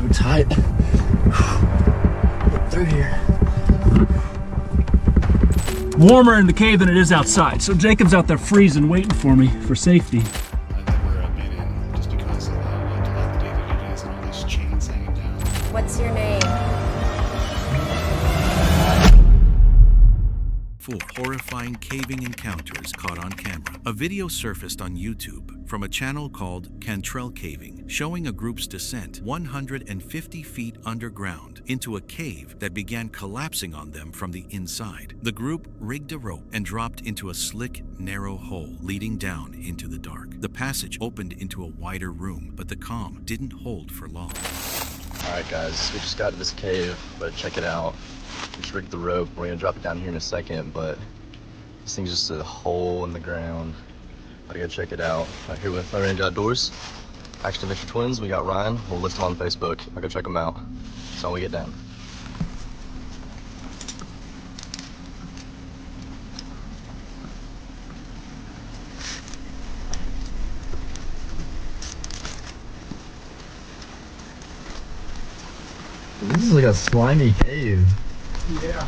so tight. Get through here. Warmer in the cave than it is outside, so Jacob's out there freezing, waiting for me for safety. I've never been in just because of how dilapidated it is and all these chains hanging down. What's your name? 4 horrifying caving encounters caught on camera. A video surfaced on YouTube from a channel called Cantrell Caving, showing a group's descent 150 feet underground into a cave that began collapsing on them from the inside. The group rigged a rope and dropped into a slick, narrow hole leading down into the dark. The passage opened into a wider room, but the calm didn't hold for long. Alright guys, we just got to this cave, but check it out. We just rigged the rope. We're gonna drop it down here in a second, but this thing's just a hole in the ground. Gotta go check it out. Right here with my Range Outdoors, Action Adventure Twins. We got Ryan. We'll list him on Facebook. I'll go check him out. That's all we get down. This is like a slimy cave. Yeah.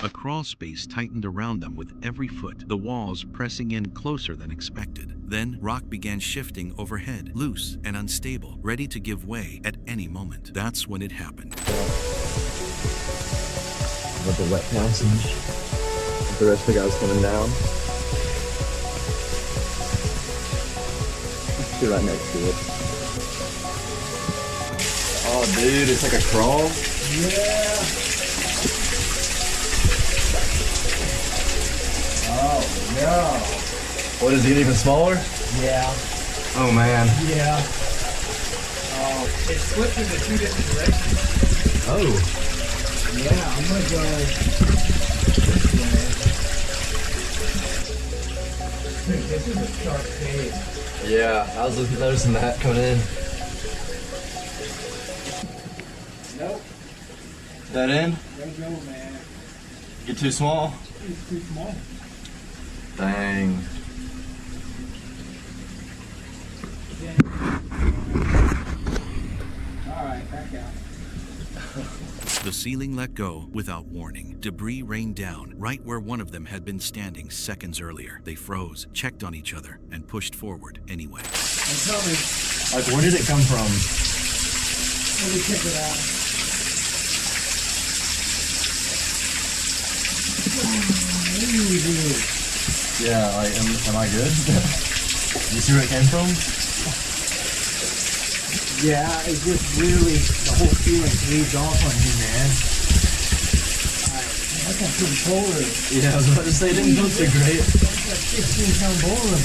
A crawl space tightened around them with every foot, the walls pressing in closer than expected. Then, rock began shifting overhead, loose and unstable, ready to give way at any moment. That's when it happened. With the wet passage. The rest of the guys coming down. Let's get right next to it. Oh dude, it's like a crawl. Yeah. Oh no. What, is it getting even smaller? Yeah. Oh man. Yeah. Oh, it flipped into 2 different directions. Oh. Yeah, I'm gonna go this way. Dude, this is a sharp cave. Yeah, I was noticing that coming in. Nope. That in? Don't go, man. Get too small? It's too small. Dang. Alright, back out. The ceiling let go without warning. Debris rained down right where one of them had been standing seconds earlier. They froze, checked on each other, and pushed forward anyway. And tell me, Like, where did it come from? let me check it out. Easy. Yeah, like, am I good? You see where it came from? Yeah, it just really, the whole feeling bleeds off on you, man. That got pretty cold. Yeah, I was about to say, it didn't feel so great. That's like 15-pound bowling.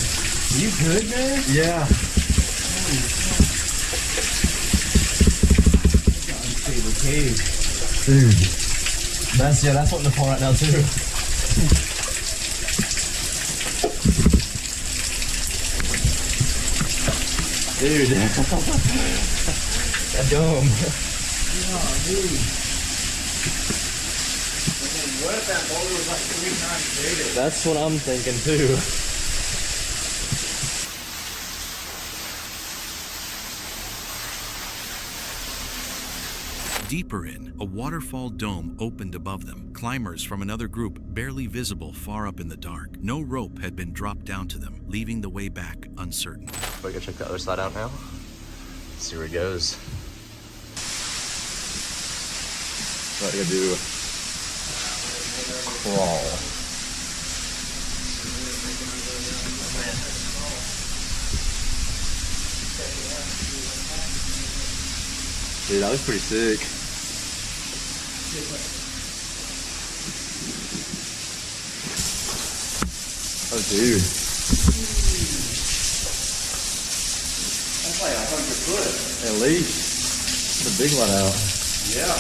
You good, man? Yeah. Unstable cave. Dude. That's wanting to fall right now too. Dude. That dome. Oh, dude. And then what if that boulder was like 3 times bigger? That's what I'm thinking too. Deeper in, a waterfall dome opened above them. Climbers from another group barely visible far up in the dark. No rope had been dropped down to them, leaving the way back uncertain. We gotta check the other side out now. Let's see where it goes. What do you do? Crawl. Dude, that was pretty sick. Oh, dude. That's like 100 foot. At least. The big one out. Yeah.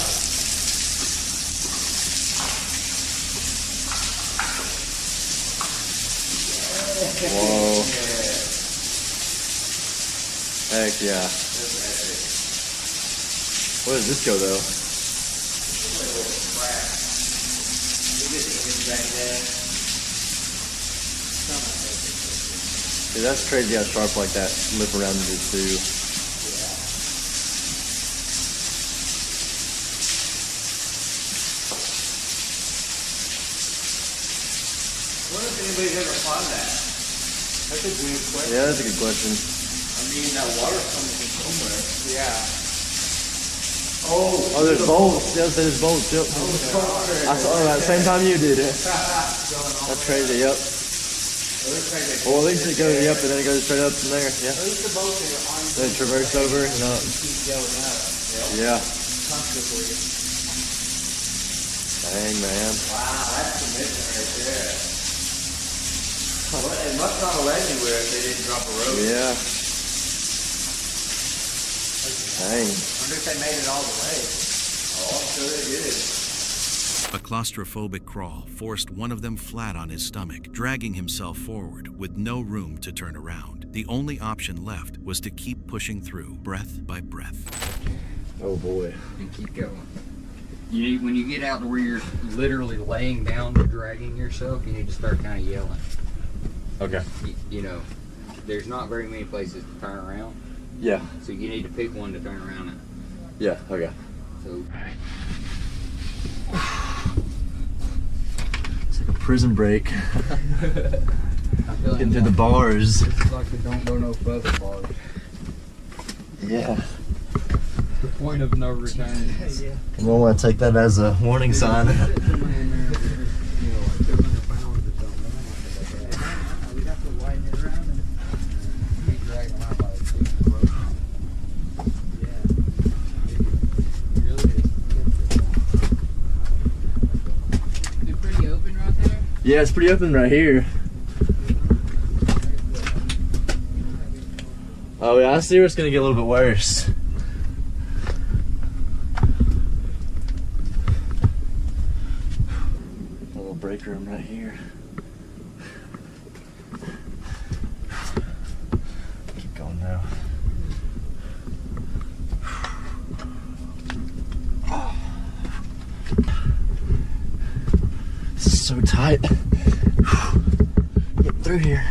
Whoa. Heck yeah. Where does this go though? Dude, that's crazy how sharp like that lip around it is too. Wonder if anybody's ever found that. That's a good question. Yeah, that's a good question. I mean, that water's coming from somewhere. Yeah. Oh, there's bolts. Yeah, there's bolts. Yep. I saw it at the same time you did it. That's crazy. Yep. Well, at least it goes up and then it goes straight up from there. Yeah. At least the boats are on. Then traverse over and up. Keep going up. Yeah. Comfortably. Dang, man. Wow, that's commitment right there. Well, it must not have led anywhere if they didn't drop a rope. Yeah. Dang. I wonder if they made it all the way. Oh, I'm sure they did. A claustrophobic crawl forced one of them flat on his stomach, dragging himself forward with no room to turn around. The only option left was to keep pushing through, breath by breath. Oh boy. And keep going. You need, when you get out to where you're literally laying down, dragging yourself, you need to start kind of yelling. Okay. You know, there's not very many places to turn around, Yeah. so you need to pick one to turn around at. Yeah. Okay. So, It's like a prison break. I feel like Getting through the bars. it's like the don't go no further bars. Yeah. The point of no return. I'm gonna want to take that as a warning sign. Yeah, it's pretty open right here. Oh yeah, I see where it's gonna get a little bit worse. A little break room right here. Keep going now. This is so tight. Get through here.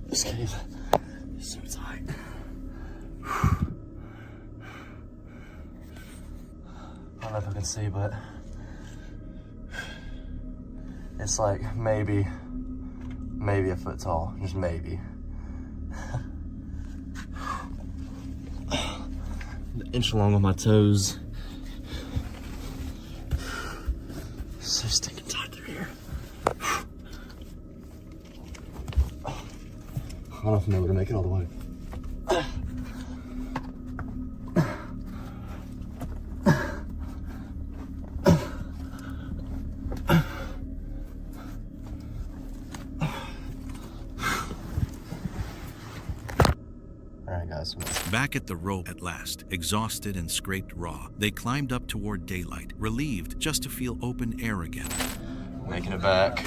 This cave is so tight. I don't know if I can see, but it's like maybe a foot tall, just maybe. An inch long on my toes. So stinking tight through here. I don't know if I'm able to make it all the way. Alright guys. Back at the rope at last, exhausted and scraped raw, they climbed up toward daylight, relieved just to feel open air again. Making it back.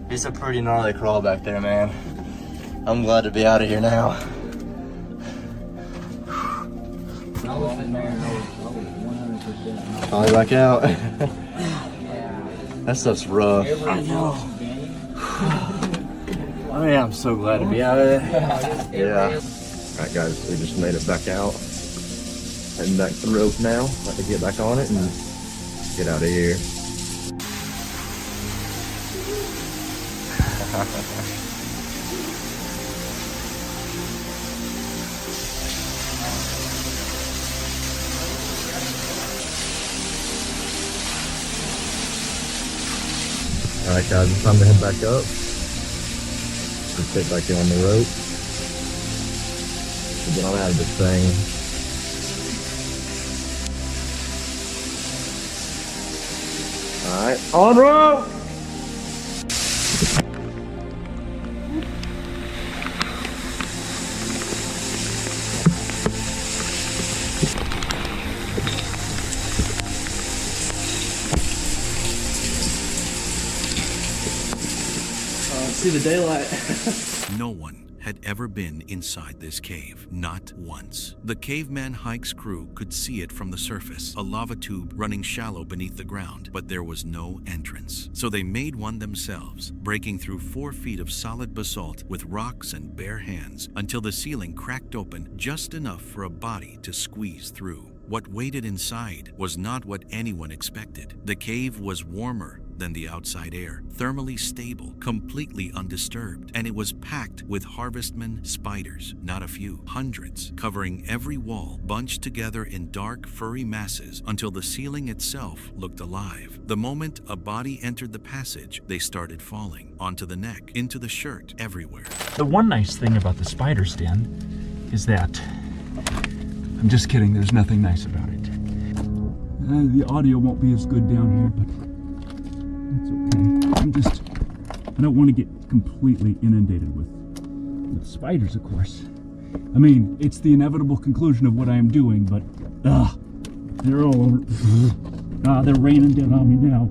It's a pretty gnarly crawl back there, man. I'm glad to be out of here now. I was in there and I was 100%. Probably back out. That stuff's rough. I know. I mean, I'm so glad to be out of it. Yeah. Alright guys, we just made it back out. Heading back to the rope now. Let me get back on it and get out of here. Alright guys, it's time to head back up. Just get back in on the rope. Get on out of this thing. Alright, on rope! See the daylight. No one had ever been inside this cave, not once. The Caveman Hikes crew could see it from the surface, a lava tube running shallow beneath the ground, but there was no entrance. So they made one themselves, breaking through 4 feet of solid basalt with rocks and bare hands until the ceiling cracked open just enough for a body to squeeze through. What waited inside was not what anyone expected. The cave was warmer than the outside air, thermally stable, completely undisturbed, and it was packed with harvestman spiders, not a few, hundreds, covering every wall, bunched together in dark, furry masses until the ceiling itself looked alive. The moment a body entered the passage, they started falling, onto the neck, into the shirt, everywhere. The one nice thing about the spider's den is that, I'm just kidding, there's nothing nice about it. The audio won't be as good down here, but that's okay. I don't want to get completely inundated with spiders, of course. I mean, it's the inevitable conclusion of what I am doing, but they're all over. They're raining down on me now.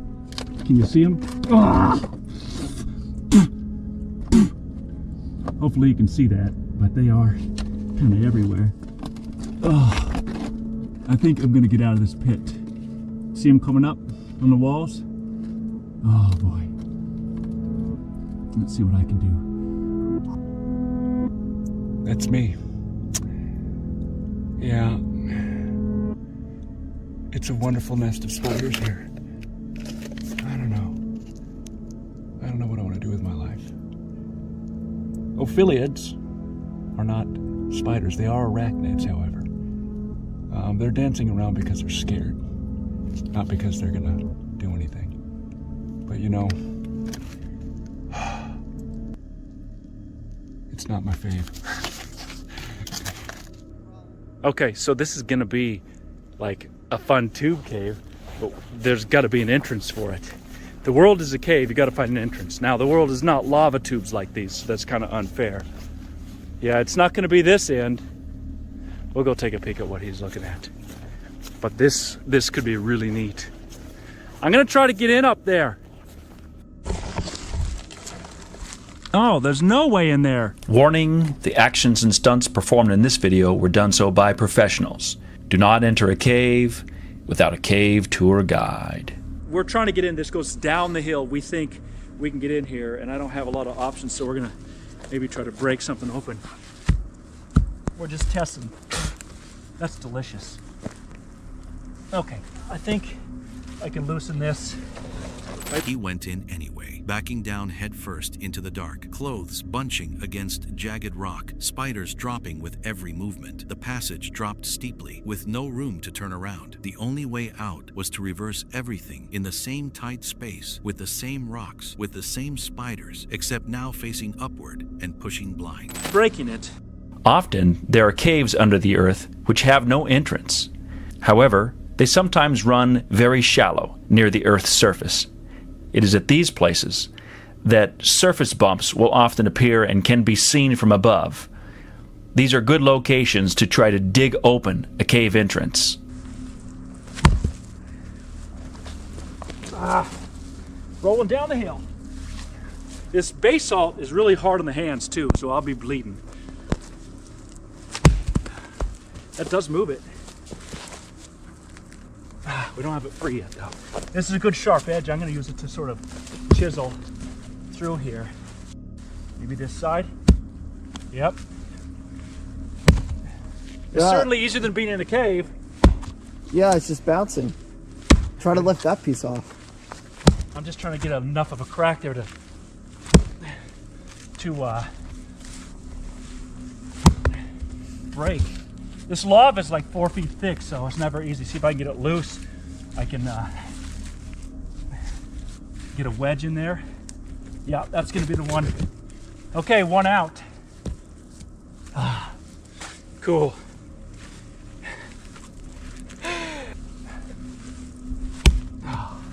Can you see them? Hopefully you can see that, but they are kind of everywhere. I think I'm gonna get out of this pit. See them coming up on the walls? Oh boy. Let's see what I can do. That's me. Yeah. It's a wonderful nest of spiders here. I don't know what I want to do with my life. Ophiliids are not spiders. They are arachnids, however. They're dancing around because they're scared, not because they're gonna do anything. But you know, it's not my fave. Okay, so this is gonna be like a fun tube cave, but there's gotta be an entrance for it. The world is a cave, you gotta find an entrance. Now, the world is not lava tubes like these, so that's kind of unfair. Yeah, it's not gonna be this end. We'll go take a peek at what he's looking at. But this could be really neat. I'm gonna try to get in up there. Oh, there's no way in there. Warning, the actions and stunts performed in this video were done so by professionals. Do not enter a cave without a cave tour guide. We're trying to get in. This goes down the hill. We think we can get in here, and I don't have a lot of options, so we're gonna maybe try to break something open. We're just testing. That's delicious. Okay, I think I can loosen this. He went in anyway, backing down headfirst into the dark, clothes bunching against jagged rock, spiders dropping with every movement. The passage dropped steeply, with no room to turn around. The only way out was to reverse everything in the same tight space, with the same rocks, with the same spiders, except now facing upward and pushing blind. Breaking it. Often, there are caves under the earth which have no entrance. However, they sometimes run very shallow near the Earth's surface. It is at these places that surface bumps will often appear and can be seen from above. These are good locations to try to dig open a cave entrance. Rolling down the hill. This basalt is really hard on the hands too, so I'll be bleeding. That does move it. We don't have it free yet though. This is a good sharp edge. I'm going to use it to sort of chisel through here. Maybe this side. Yep. It's certainly easier than being in a cave. Yeah, it's just bouncing. Try to lift that piece off. I'm just trying to get enough of a crack there to break. This lava is like 4 feet thick, so it's never easy. See if I can get it loose. I can get a wedge in there. Yeah, that's gonna be the one. Okay, one out. Cool.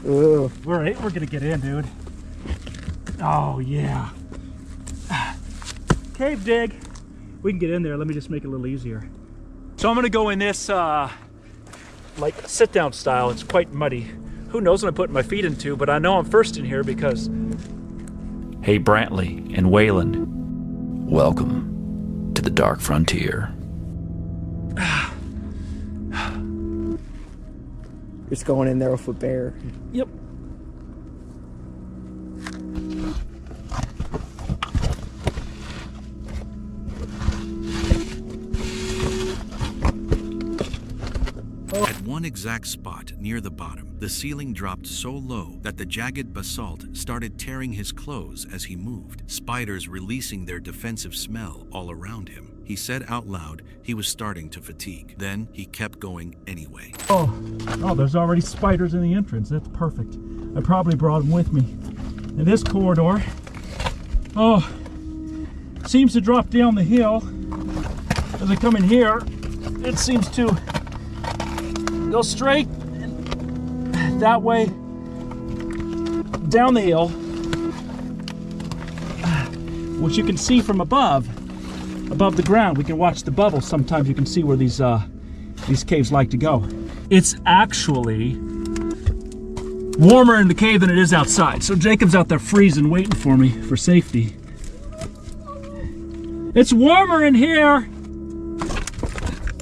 Ooh. We're gonna get in, dude. Oh yeah. Cave dig. We can get in there. Let me just make it a little easier. So I'm gonna go in this like sit down style. It's quite muddy. Who knows what I'm putting my feet into, but I know I'm first in here because... Hey Brantley and Wayland, welcome to the dark frontier. Just going in there with a bear. Yep. At one exact spot near the bottom, the ceiling dropped so low that the jagged basalt started tearing his clothes as he moved, spiders releasing their defensive smell all around him. He said out loud he was starting to fatigue. Then he kept going anyway. Oh, there's already spiders in the entrance. That's perfect. I probably brought them with me. And this corridor, seems to drop down the hill. As I come in here, it seems to go straight that way down the hill, which you can see from above the ground. We can watch the bubbles. Sometimes you can see where these caves like to go. It's actually warmer in the cave than it is outside. So Jacob's out there freezing, waiting for me for safety. It's warmer in here.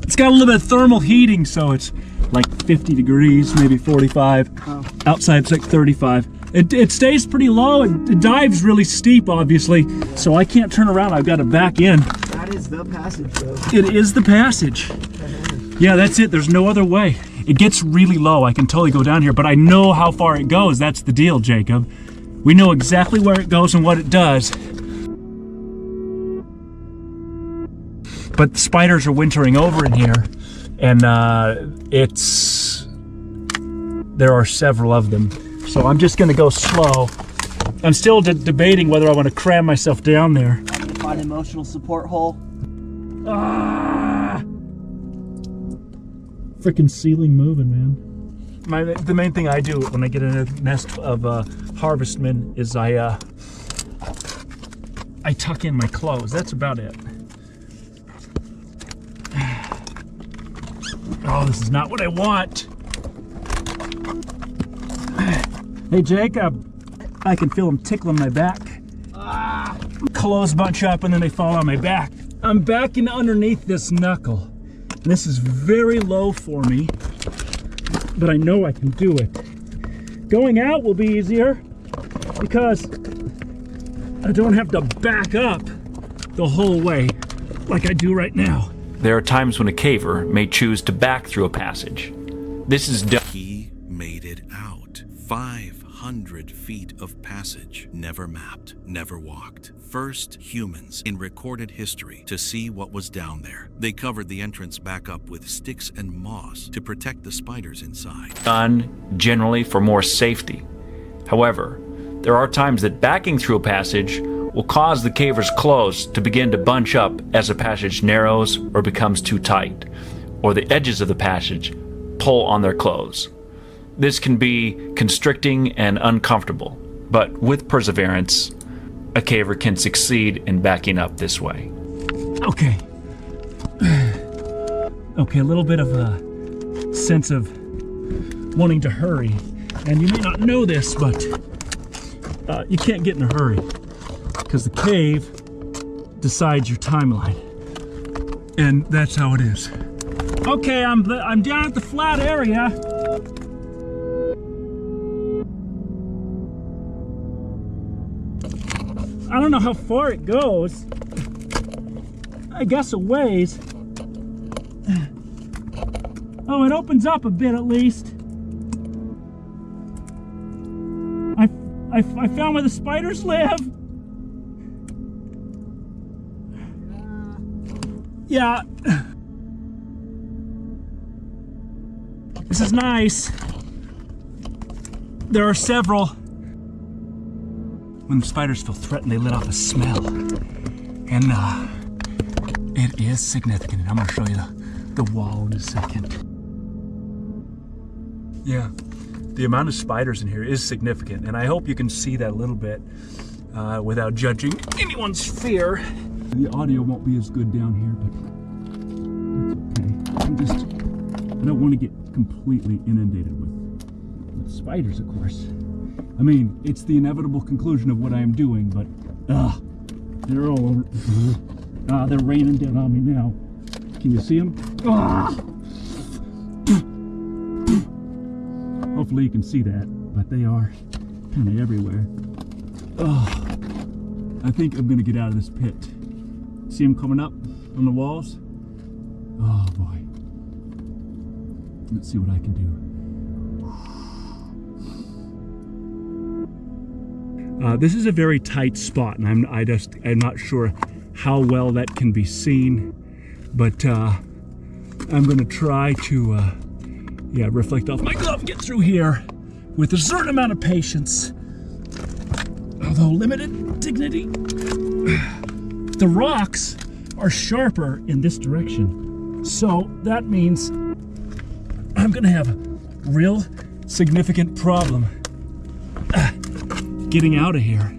It's got a little bit of thermal heating, so it's like 50 degrees, maybe 45. Oh. Outside it's like 35. It stays pretty low and it dives really steep, obviously, so I can't turn around. I've got to back in. That is the passage, though. It is the passage. Yeah, that's it. There's no other way. It gets really low. I can totally go down here, but I know how far it goes. That's the deal, Jacob. We know exactly where it goes and what it does. But the spiders are wintering over in here, and there are several of them. So I'm just gonna go slow. I'm still debating whether I want to cram myself down there. I'm gonna find an emotional support hole. Ah! Freaking ceiling moving, man. The main thing I do when I get in a nest of harvestmen is I tuck in my clothes. That's about it. Oh, this is not what I want. Hey, Jacob, I can feel them tickling my back. Clothes bunch up and then they fall on my back. I'm backing underneath this knuckle. This is very low for me, but I know I can do it. Going out will be easier because I don't have to back up the whole way like I do right now. There are times when a caver may choose to back through a passage. This is done. He made it out. 500 feet of passage, never mapped, never walked. First humans in recorded history to see what was down there. They covered the entrance back up with sticks and moss to protect the spiders inside. Done generally for more safety. However, there are times that backing through a passage will cause the caver's clothes to begin to bunch up as the passage narrows or becomes too tight, or the edges of the passage pull on their clothes. This can be constricting and uncomfortable, but with perseverance, a caver can succeed in backing up this way. Okay. Okay, a little bit of a sense of wanting to hurry. And you may not know this, but you can't get in a hurry because the cave decides your timeline. And that's how it is. Okay, I'm down at the flat area. I don't know how far it goes. I guess a ways. Oh, it opens up a bit at least. I found where the spiders live. Yeah. This is nice. There are several. when the spiders feel threatened, they let off a smell. And it is significant. I'm gonna show you the wall in a second. Yeah, the amount of spiders in here is significant, and I hope you can see that a little bit without judging anyone's fear. The audio won't be as good down here, but that's okay. I don't want to get completely inundated with spiders, of course. I mean, it's the inevitable conclusion of what I am doing, but they're all over. They're raining down on me now. Can you see them? Hopefully you can see that, but they are kind of everywhere. I think I'm gonna get out of this pit. See them coming up on the walls? Oh boy. Let's see what I can do. This is a very tight spot, and I'm not sure how well that can be seen, but I'm gonna try to reflect off my glove, get through here with a certain amount of patience, although limited dignity. The rocks are sharper in this direction, so that means I'm gonna have a real significant problem getting out of here.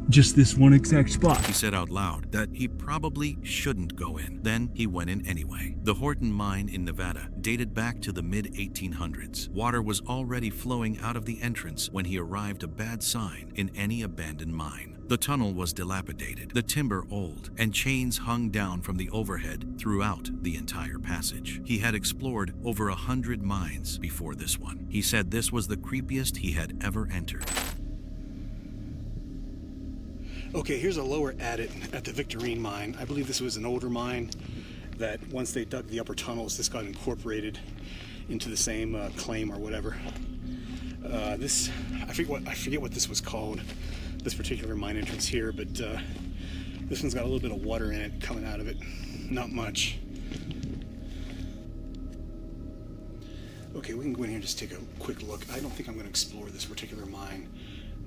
Just this one exact spot. He said out loud that he probably shouldn't go in. Then he went in anyway. The Horton mine in Nevada dated back to the mid-1800s. Water was already flowing out of the entrance when he arrived, a bad sign in any abandoned mine. The tunnel was dilapidated, the timber old, and chains hung down from the overhead throughout the entire passage. He had explored over 100 mines before this one. He said this was the creepiest he had ever entered. Okay, here's a lower adit at the Victorine mine. I believe this was an older mine that once they dug the upper tunnels, this got incorporated into the same claim or whatever. I forget what this was called, this particular mine entrance here, but this one's got a little bit of water in it coming out of it. Not much. Okay, we can go in here and just take a quick look. I don't think I'm going to explore this particular mine.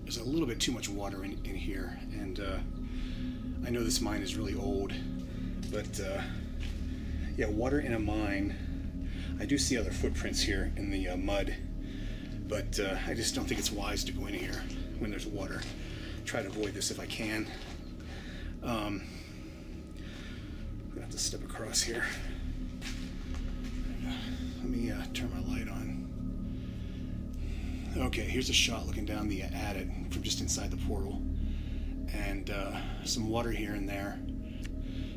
There's a little bit too much water in here, and I know this mine is really old, but yeah, water in a mine. I do see other footprints here in the mud, but I just don't think it's wise to go in here when there's water. Try to avoid this if I can. I'm gonna have to step across here. Let me turn my light on. Okay, here's a shot looking down the adit from just inside the portal, and some water here and there.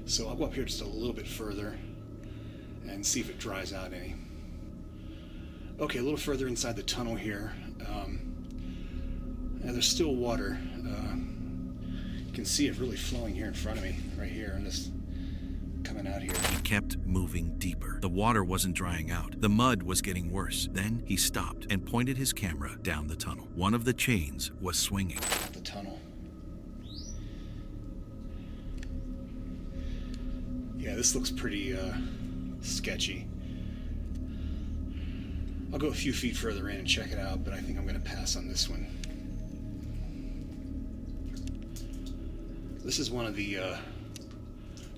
So I'll go up here just a little bit further and see if it dries out any. Okay, a little further inside the tunnel here, and there's still water. You can see it really flowing here in front of me, right here, and this coming out here. He kept moving deeper. The water wasn't drying out. The mud was getting worse. Then he stopped and pointed his camera down the tunnel. One of the chains was swinging. The tunnel. Yeah, this looks pretty sketchy. I'll go a few feet further in and check it out, but I think I'm going to pass on this one. This is one of the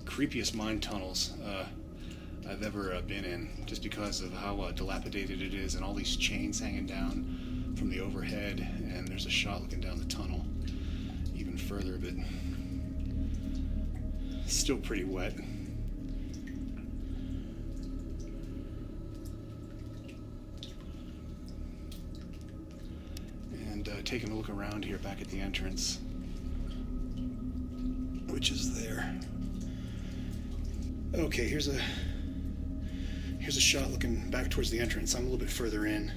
creepiest mine tunnels I've ever been in, just because of how dilapidated it is, and all these chains hanging down from the overhead, and there's a shot looking down the tunnel even further, but still pretty wet. And taking a look around here back at the entrance, which is there. Okay, here's a shot looking back towards the entrance. I'm a little bit further in.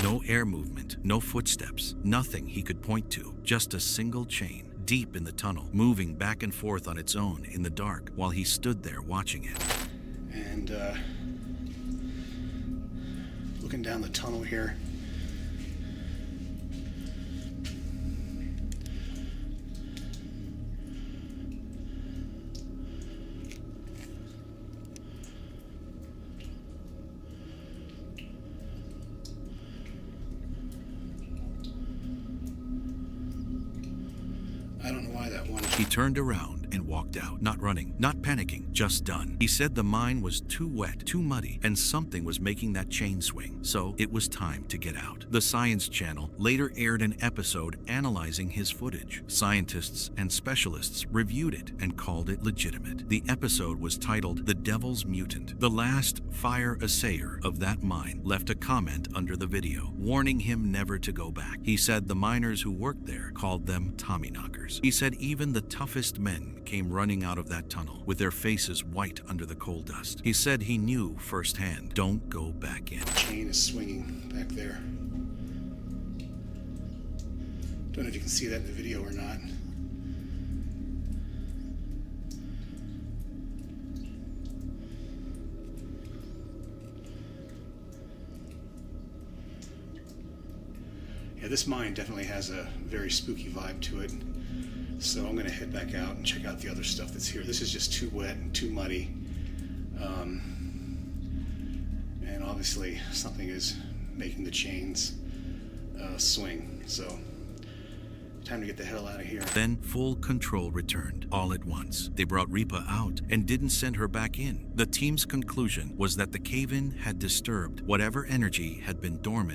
No air movement, no footsteps, nothing he could point to, just a single chain, deep in the tunnel, moving back and forth on its own in the dark while he stood there watching it. And looking down the tunnel here. that one. He turned around and walked out, not running, not panicking, just done. He said the mine was too wet, too muddy, and something was making that chain swing, so it was time to get out. The Science Channel later aired an episode analyzing his footage. Scientists and specialists reviewed it and called it legitimate. The episode was titled The Devil's Mutant. The last fire assayer of that mine left a comment under the video, warning him never to go back. He said the miners who worked there called them Tommyknockers. He said even the toughest men came running out of that tunnel with their faces white under the coal dust. He said he knew firsthand, don't go back in. Chain is swinging back there. Don't know if you can see that in the video or not. Yeah, this mine definitely has a very spooky vibe to it. So I'm going to head back out and check out the other stuff that's here. This is just too wet and too muddy. And obviously something is making the chains swing. So time to get the hell out of here. Then full control returned all at once. They brought Repa out and didn't send her back in. The team's conclusion was that the cave-in had disturbed whatever energy had been dormant